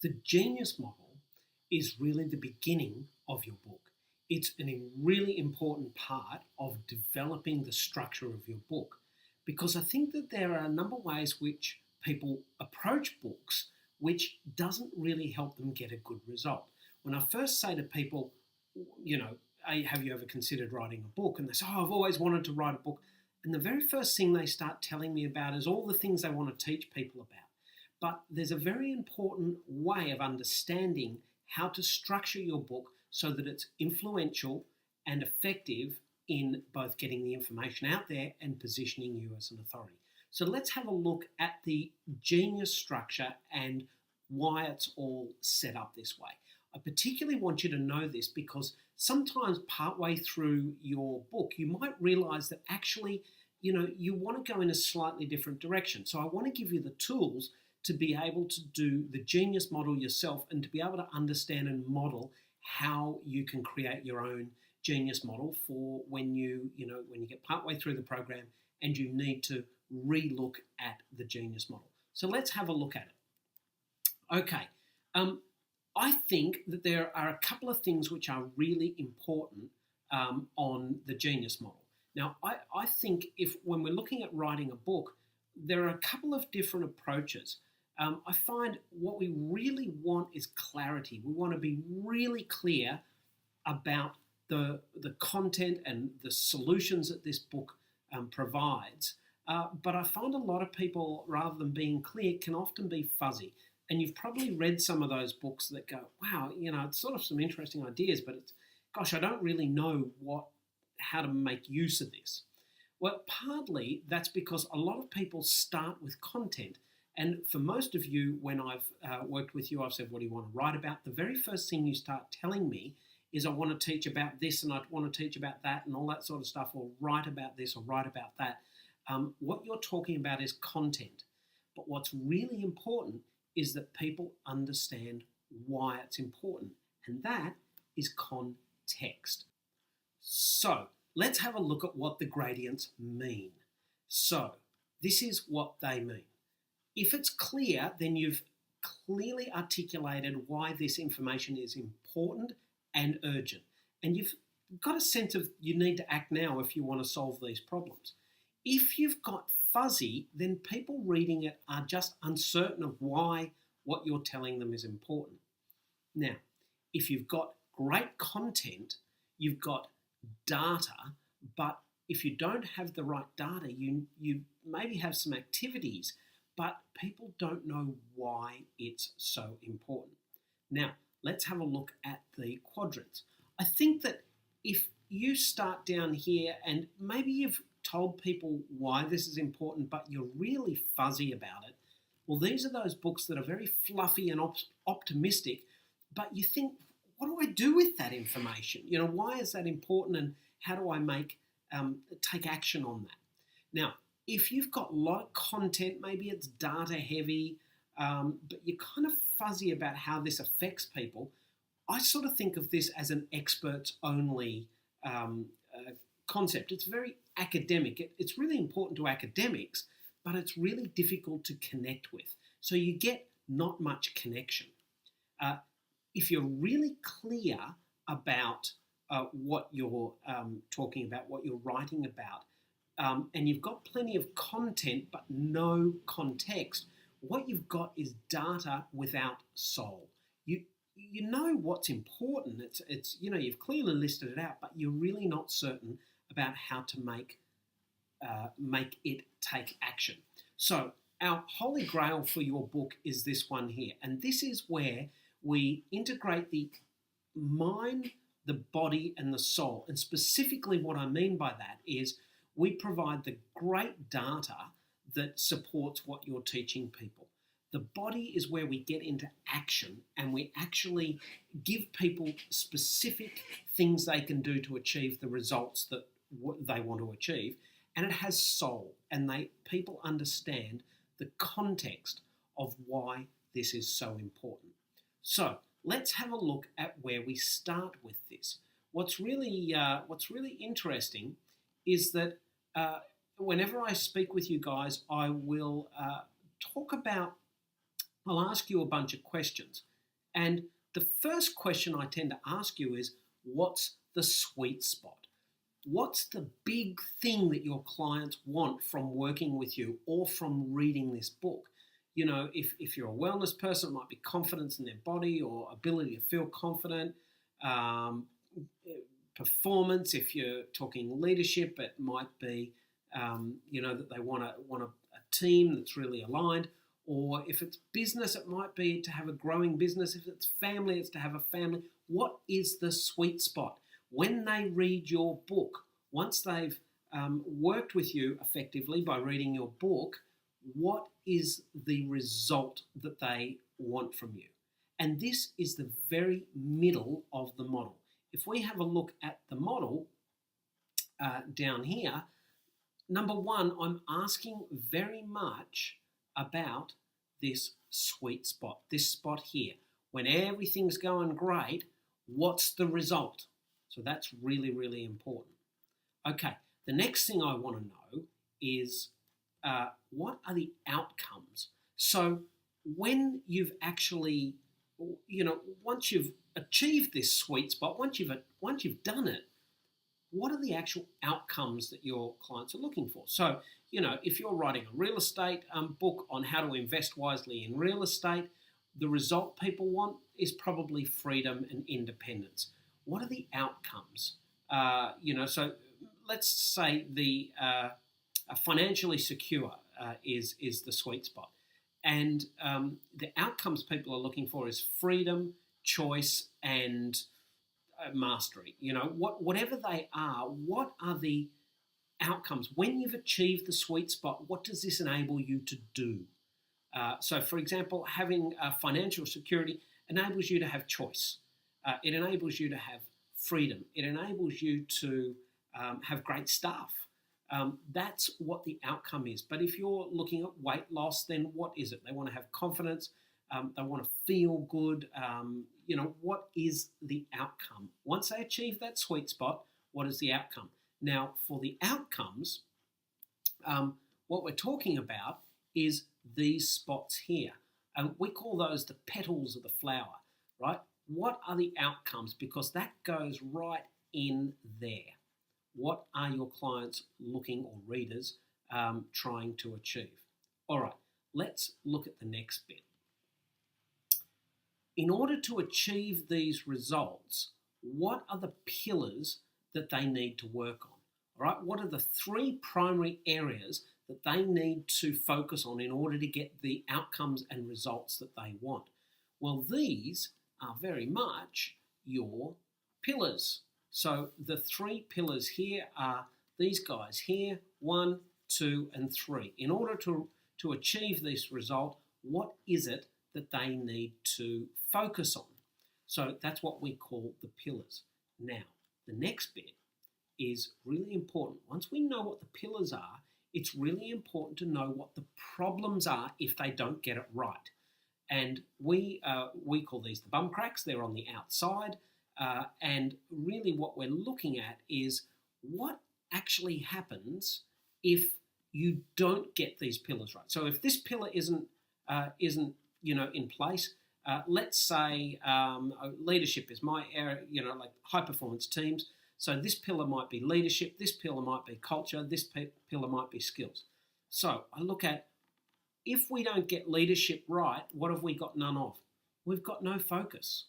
The Genius model is really the beginning of your book. It's a really important part of developing the structure of your book because I think that there are a number of ways which people approach books which doesn't really help them get a good result. When I first say to people, you know, "Hey, have you ever considered writing a book?" And they say, "Oh, I've always wanted to write a book." And the very first thing they start telling me about is all the things they want to teach people about. But there's a very important way of understanding how to structure your book so that it's influential and effective in both getting the information out there and positioning you as an authority. So let's have a look at the Genius structure and why it's all set up this way. I particularly want you to know this because sometimes partway through your book, you might realize that actually, you want to go in a slightly different direction. So I want to give you the tools to be able to do the Genius model yourself and to be able to understand and model how you can create your own Genius model for when you get partway through the program and you need to re-look at the Genius model. So let's have a look at it. Okay, I think that there are a couple of things which are really important on the Genius model. Now, I think when we're looking at writing a book, there are a couple of different approaches. I find what we really want is clarity. We want to be really clear about the content and the solutions that this book provides. But I find a lot of people, rather than being clear, can often be fuzzy. And you've probably read some of those books that go, wow, it's sort of some interesting ideas, but gosh, I don't really know how to make use of this. Well, partly that's because a lot of people start with content. And for most of you, when I've worked with you, I've said, what do you want to write about? The very first thing you start telling me is I want to teach about this and I want to teach about that and all that sort of stuff, or write about this or write about that. What you're talking about is content. But what's really important is that people understand why it's important. And that is context. So let's have a look at what the gradients mean. So this is what they mean. If it's clear, then you've clearly articulated why this information is important and urgent. And you've got a sense of you need to act now if you want to solve these problems. If you've got fuzzy, then people reading it are just uncertain of why what you're telling them is important. Now, if you've got great content, you've got data, but if you don't have the right data, you maybe have some activities, but people don't know why it's so important. Now, let's have a look at the quadrants. I think that if you start down here and maybe you've told people why this is important, but you're really fuzzy about it, well, these are those books that are very fluffy and optimistic, but you think, what do I do with that information? Why is that important and how do I take action on that? Now, if you've got a lot of content, maybe it's data heavy, but you're kind of fuzzy about how this affects people, I sort of think of this as an experts only concept. It's very academic. It's really important to academics, but it's really difficult to connect with. So you get not much connection. If you're really clear about what you're talking about, what you're writing about, and you've got plenty of content but no context, what you've got is data without soul. You know what's important. It's you've clearly listed it out, but you're really not certain about how to make it take action. So our holy grail for your book is this one here, and this is where we integrate the mind, the body, and the soul. And specifically what I mean by that is we provide the great data that supports what you're teaching people. The body is where we get into action and we actually give people specific things they can do to achieve the results that they want to achieve. And it has soul, and people understand the context of why this is so important. So let's have a look at where we start with this. What's really interesting is that whenever I speak with you guys, I will talk about I'll ask you a bunch of questions. And the first question I tend to ask you is, what's the sweet spot? What's the big thing that your clients want from working with you or from reading this book? You know, if you're a wellness person, it might be confidence in their body or ability to feel confident. Performance, if you're talking leadership, it might be, that they want a team that's really aligned. Or if it's business, it might be to have a growing business. If it's family, it's to have a family. What is the sweet spot? When they read your book, once they've worked with you effectively by reading your book, what is the result that they want from you? And this is the very middle of the model. If we have a look at the model down here, number one, I'm asking very much about this sweet spot, this spot here. When everything's going great, what's the result? So that's really, really important. Okay, the next thing I want to know is what are the outcomes? So when you've actually, once you've achieved this sweet spot, once you've done it, what are the actual outcomes that your clients are looking for? So, if you're writing a real estate book on how to invest wisely in real estate, the result people want is probably freedom and independence. What are the outcomes? So let's say the financially secure is the sweet spot. And the outcomes people are looking for is freedom, choice, and mastery. Whatever they are, what are the outcomes? When you've achieved the sweet spot, what does this enable you to do? So, for example, having financial security enables you to have choice. It enables you to have freedom. It enables you to have great staff. That's what the outcome is. But if you're looking at weight loss, then what is it? They want to have confidence. They want to feel good. What is the outcome? Once they achieve that sweet spot, what is the outcome? Now, for the outcomes, what we're talking about is these spots here. We call those the petals of the flower, right? What are the outcomes? Because that goes right in there. What are your clients looking, or readers trying to achieve? All right, let's look at the next bit. In order to achieve these results, what are the pillars that they need to work on? All right, what are the three primary areas that they need to focus on in order to get the outcomes and results that they want? Well, these are very much your pillars. So the three pillars here are these guys here, 1, 2, and 3. In order to achieve this result, what is it that they need to focus on? So that's what we call the pillars. Now, the next bit is really important. Once we know what the pillars are, it's really important to know what the problems are if they don't get it right. And we call these the bum cracks. They're on the outside. And really what we're looking at is what actually happens if you don't get these pillars right. So if this pillar isn't in place, let's say leadership is my area, like high performance teams. So this pillar might be leadership, this pillar might be culture, this pillar might be skills. So I look at, if we don't get leadership right, what have we got none of? We've got no focus,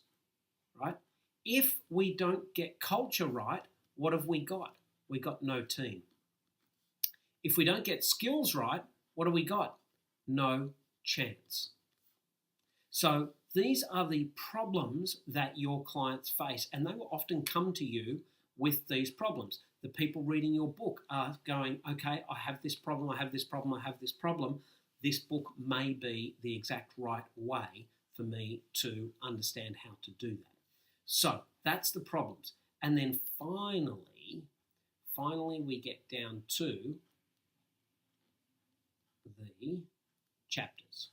right? If we don't get culture right, what have we got? We got no team. If we don't get skills right, what have we got? No chance. So these are the problems that your clients face, and they will often come to you with these problems. The people reading your book are going, okay, I have this problem, I have this problem, I have this problem. This book may be the exact right way for me to understand how to do that. So that's the problems. And then finally we get down to the chapters.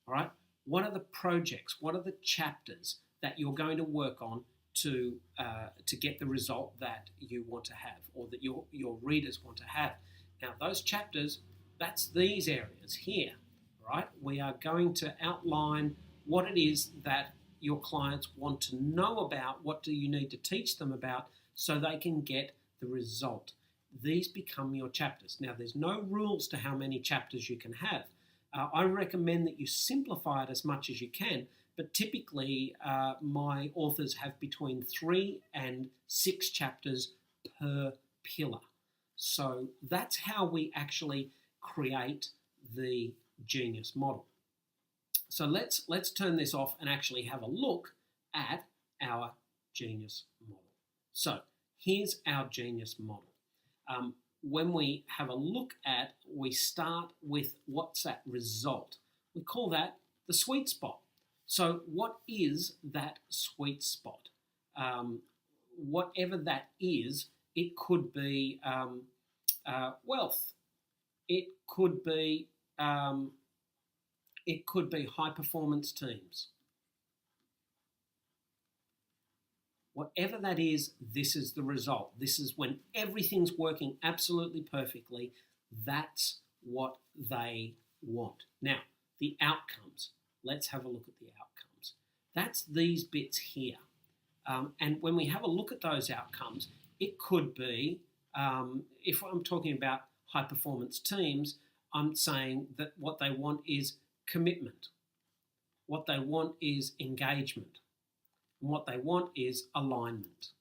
All right? What are the projects? What are the chapters that you're going to work on to get the result that you want to have, or that your readers want to have? Now, those chapters, that's these areas here, right? We are going to outline what it is that your clients want to know about, what do you need to teach them about so they can get the result. These become your chapters. Now, there's no rules to how many chapters you can have. I recommend that you simplify it as much as you can, but typically my authors have between 3 and 6 chapters per pillar. So that's how we actually create the Genius model. So let's turn this off and actually have a look at our Genius model. So here's our Genius model. When we have a look at, we start with what's that result. We call that the sweet spot. So what is that sweet spot? Whatever that is, it could be wealth. It could be high performance teams. Whatever that is, this is the result. This is when everything's working absolutely perfectly. That's what they want. Now, the outcomes. Let's have a look at the outcomes. That's these bits here. And when we have a look at those outcomes, it could be, if I'm talking about high performance teams, I'm saying that what they want is commitment. What they want is engagement. And what they want is alignment.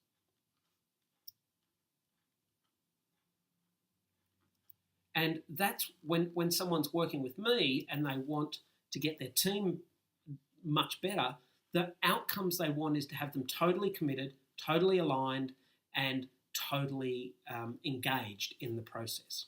And that's when someone's working with me and they want to get their team much better, the outcomes they want is to have them totally committed, totally aligned, and totally engaged in the process.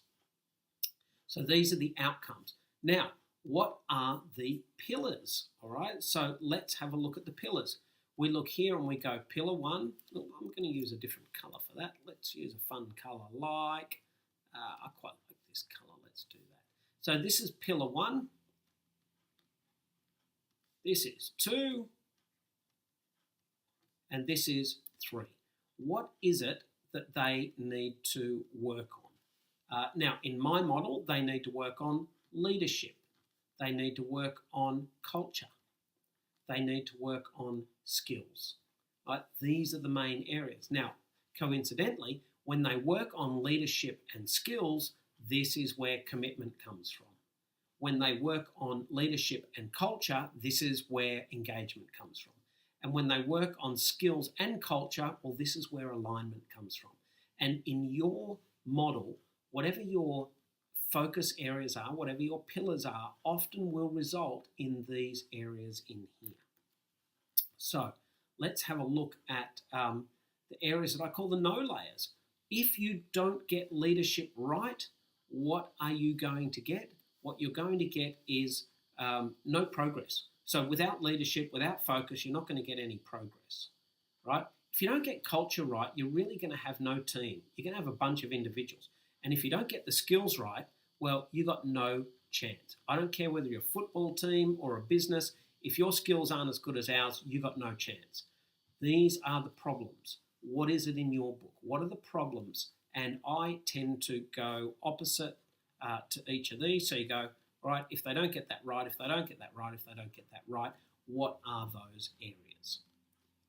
So these are the outcomes. Now, what are the pillars? All right, so let's have a look at the pillars. We look here and we go pillar 1. I'm going to use a different colour for that. Let's use a fun colour like, I quite like this colour. Let's do that. So this is pillar 1. This is 2. And this is 3. What is it that they need to work on? Now, in my model, they need to work on leadership. They need to work on culture. They need to work on skills. Right? These are the main areas. Now, coincidentally, when they work on leadership and skills, this is where commitment comes from. When they work on leadership and culture, this is where engagement comes from. And when they work on skills and culture, well, this is where alignment comes from. And in your model, whatever your focus areas are, whatever your pillars are, often will result in these areas in here. So let's have a look at the areas that I call the no layers. If you don't get leadership right, what are you going to get? What you're going to get is no progress. So without leadership, without focus, you're not going to get any progress, right? If you don't get culture right, you're really going to have no team. You're going to have a bunch of individuals. And if you don't get the skills right, well, you got no chance. I don't care whether you're a football team or a business. If your skills aren't as good as ours, you got no chance. These are the problems. What is it in your book? What are the problems? And I tend to go opposite to each of these. So you go, right, if they don't get that right, if they don't get that right, if they don't get that right, what are those areas?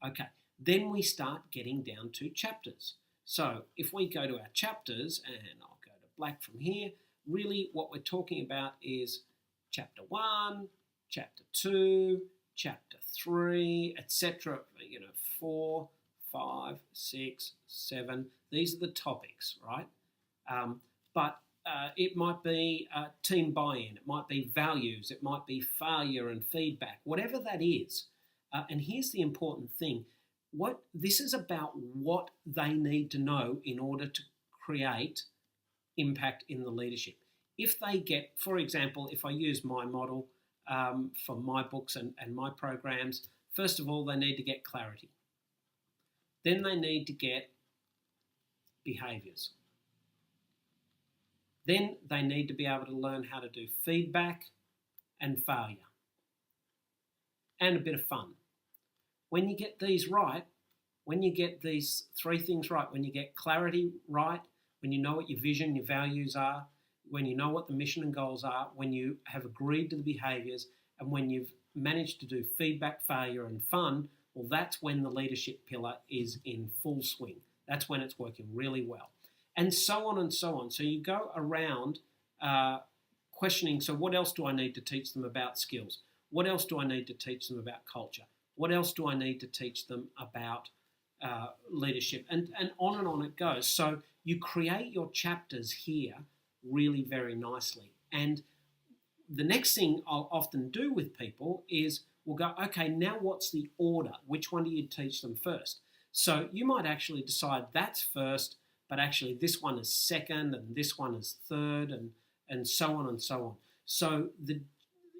Okay, then we start getting down to chapters. So if we go to our chapters, and I'll go to black from here, really what we're talking about is chapter 1, chapter 2, chapter 3, etc. 4, 5, 6, 7. These are the topics, right? But it might be team buy-in, it might be values, it might be failure and feedback, whatever that is. And here's the important thing. This is about what they need to know in order to create impact in the leadership. If they get, for example, if I use my model for my books and my programs, first of all, they need to get clarity. Then they need to get behaviours. Then they need to be able to learn how to do feedback and failure and a bit of fun. When you get these right, when you get these 3 things right, when you get clarity right, when you know what your vision, your values are, when you know what the mission and goals are, when you have agreed to the behaviours, and when you've managed to do feedback, failure, and fun, well, that's when the leadership pillar is in full swing. That's when it's working really well. And so on and so on. So you go around questioning, so what else do I need to teach them about skills? What else do I need to teach them about culture? What else do I need to teach them about leadership? And on it goes. So you create your chapters here really very nicely. And the next thing I'll often do with people is we'll go, okay, now what's the order? Which one do you teach them first? So you might actually decide that's first, but actually this one is second and this one is third, and so on and so on. So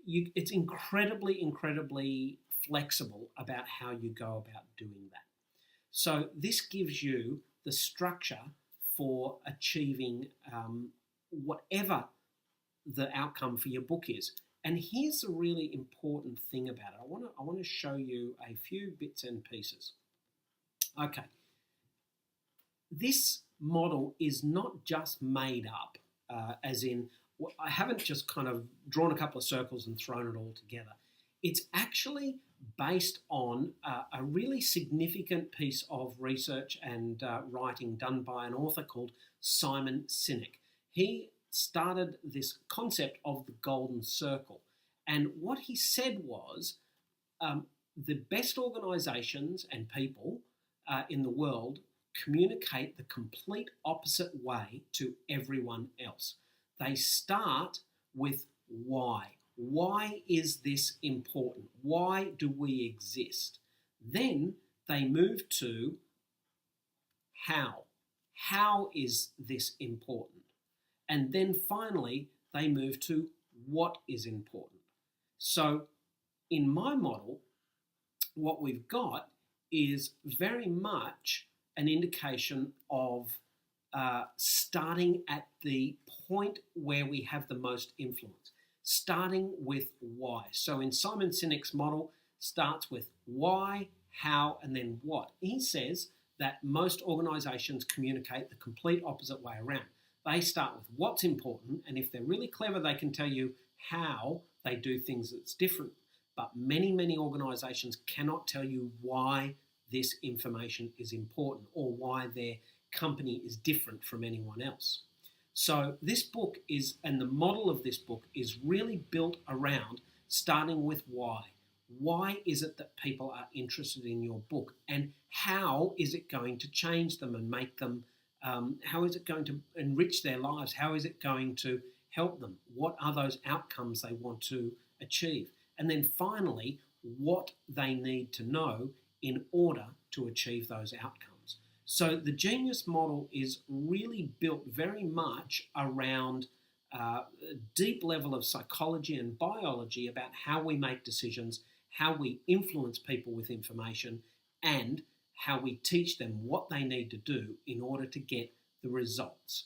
it's incredibly flexible about how you go about doing that. So this gives you the structure for achieving whatever the outcome for your book is. And here's a really important thing about it. I want to show you a few bits and pieces. Okay. This model is not just made up, as in, I haven't just kind of drawn a couple of circles and thrown it all together. It's actually based on a really significant piece of research and writing done by an author called Simon Sinek. He started this concept of the golden circle. And what he said was the best organisations and people in the world communicate the complete opposite way to everyone else. They start with why. Why is this important? Why do we exist? Then they move to how. How is this important? And then finally, they move to what is important. So in my model, what we've got is very much an indication of starting at the point where we have the most influence, starting with why. So in Simon Sinek's model, starts with why, how, and then what. He says that most organisations communicate the complete opposite way around. They start with what's important, and if they're really clever, they can tell you how they do things that's different. But many organisations cannot tell you why this information is important or why their company is different from anyone else. So this book is, and the model of this book is really built around starting with why. Why is it that people are interested in your book, and how is it going to change them and make them, how is it going to enrich their lives? How is it going to help them? What are those outcomes they want to achieve? And then finally, what they need to know in order to achieve those outcomes. So the Genius model is really built very much around a deep level of psychology and biology about how we make decisions, how we influence people with information, and how we teach them what they need to do in order to get the results.